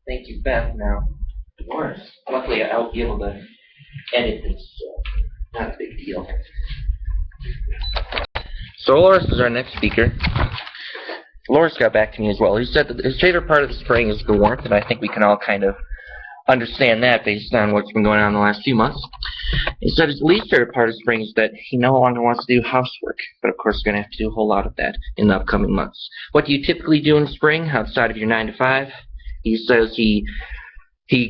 Thank you, Beth. Now, Loras. Luckily, I'll be able to edit this, so not a big deal. So Loras is our next speaker. Loras got back to me as well. He said that his favorite part of the spring is the warmth, and I think we can all kind of understand that based on what's been going on in the last few months. He said his least favorite part of spring is that he no longer wants to do housework, but of course we're going to have to do a whole lot of that in the upcoming months. What do you typically do in spring outside of your 9 to 5? He says he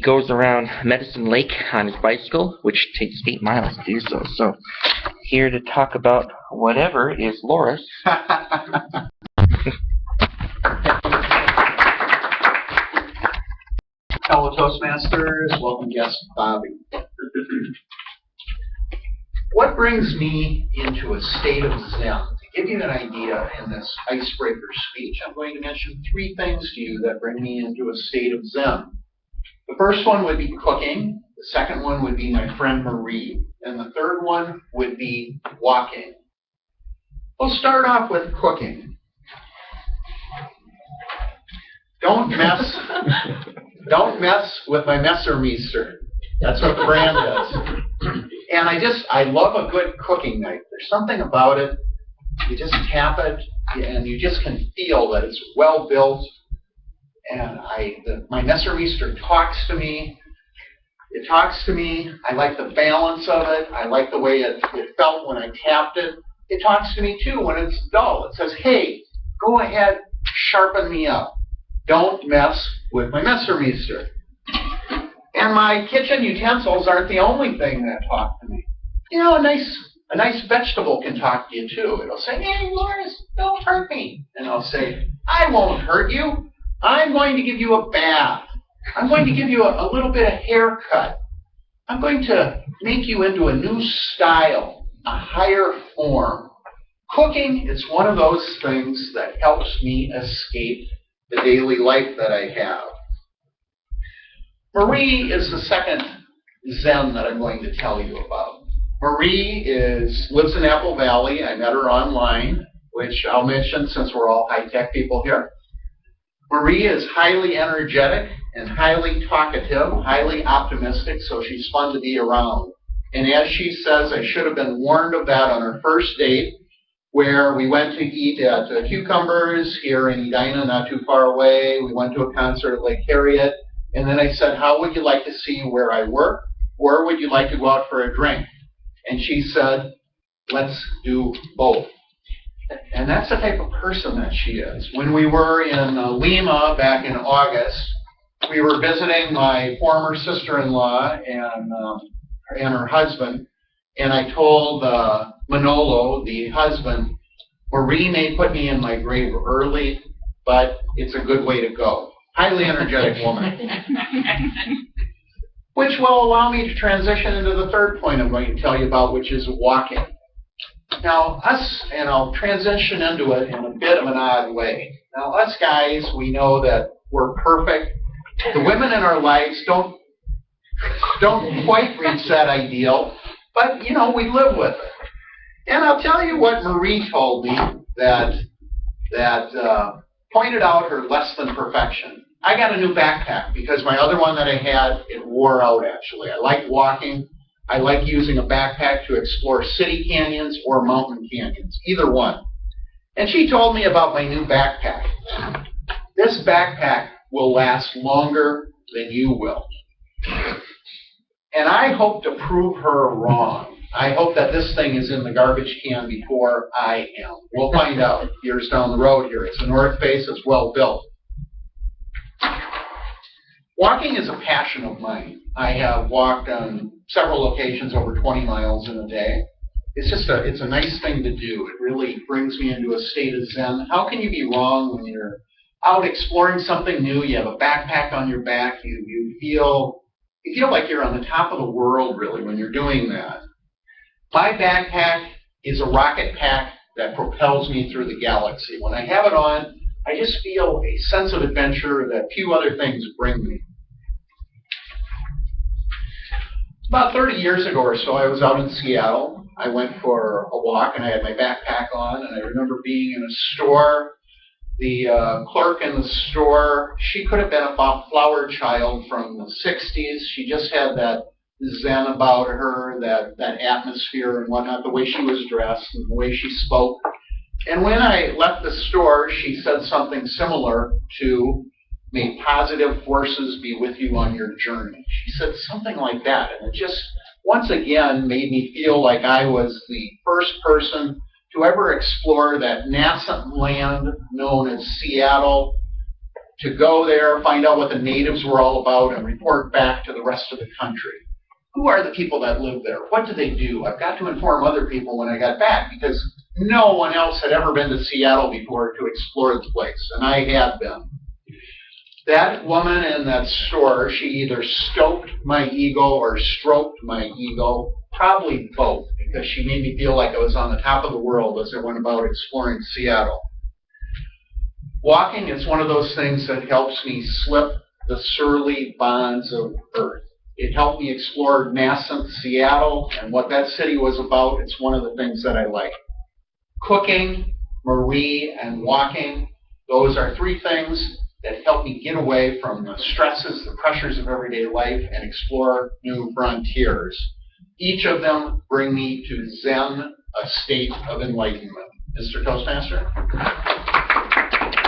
goes around Medicine Lake on his bicycle, which takes 8 miles to do so. So here to talk about whatever is Loras. Fellow Toastmasters, welcome guest Bobby. What brings me into a state of zen? To give you an idea in this icebreaker speech, I'm going to mention 3 things to you that bring me into a state of zen. The first one would be cooking, the second one would be my friend Marie, and the third one would be walking. We'll start off with cooking. Don't mess with my Messermeister. That's what the brand is. And I love a good cooking knife. There's something about it. You just tap it, and you just can feel that it's well built. And my Messermeister talks to me. It talks to me. I like the balance of it. I like the way it felt when I tapped it. It talks to me too when it's dull. It says, hey, go ahead, sharpen me up. Don't mess with my Messermeister. And my kitchen utensils aren't the only thing that talk to me. You know, a nice vegetable can talk to you too. It'll say, hey, Loras, don't hurt me. And I'll say, I won't hurt you. I'm going to give you a bath. I'm going to give you a little bit of haircut. I'm going to make you into a new style, a higher form. Cooking is one of those things that helps me escape the daily life that I have. Marie is the second Zen that I'm going to tell you about. Marie lives in Apple Valley. I met her online, which I'll mention since we're all high-tech people here. Marie is highly energetic and highly talkative, highly optimistic, so she's fun to be around. And as she says, I should have been warned of that on our first date, where we went to eat at Cucumbers here in Edina, not too far away. We went to a concert at Lake Harriet. And then I said, how would you like to see where I work? Or would you like to go out for a drink? And she said, let's do both. And that's the type of person that she is. When we were in Lima back in August, we were visiting my former sister-in-law and her husband. And I told Manolo, the husband, Marie may put me in my grave early, but it's a good way to go. Highly energetic woman. Which will allow me to transition into the third point I'm going to tell you about, which is walking. Now, and I'll transition into it in a bit of an odd way. Now, us guys, we know that we're perfect. The women in our lives don't quite reach that ideal, but, you know, we live with it. And I'll tell you what Marie told me that pointed out her less than perfection. I got a new backpack because my other one that I had, it wore out actually. I like walking. I like using a backpack to explore city canyons or mountain canyons, either one. And she told me about my new backpack. This backpack will last longer than you will. And I hope to prove her wrong. I hope that this thing is in the garbage can before I am. We'll find out years down the road here. It's a North Face. It's well built. Walking is a passion of mine. I have walked on several occasions over 20 miles in a day. It's a nice thing to do. It really brings me into a state of zen. How can you be wrong when you're out exploring something new? You have a backpack on your back. You feel like you're on the top of the world, really, when you're doing that. My backpack is a rocket pack that propels me through the galaxy. When I have it on, I just feel a sense of adventure that few other things bring me. About 30 years ago or so, I was out in Seattle. I went for a walk, and I had my backpack on, and I remember being in a store The clerk in the store, she could have been a flower child from the 60s. She just had that zen about her, that atmosphere and whatnot, the way she was dressed and the way she spoke. And when I left the store, she said something similar to, "May positive forces be with you on your journey." She said something like that, and it just, once again, made me feel like I was the first person to ever explore that nascent land known as Seattle, to go there, find out what the natives were all about, and report back to the rest of the country. Who are the people that live there? What do they do? I've got to inform other people when I got back, because no one else had ever been to Seattle before to explore the place, and I had been. That woman in that store, she either stoked my ego or stroked my ego, probably both, because she made me feel like I was on the top of the world as I went about exploring Seattle. Walking is one of those things that helps me slip the surly bonds of earth. It helped me explore nascent Seattle and what that city was about. It's one of the things that I like. Cooking, Marie, and walking, those are three things that help me get away from the stresses, the pressures of everyday life, and explore new frontiers. Each of them bring me to Zen, a state of enlightenment. Mr. Toastmaster?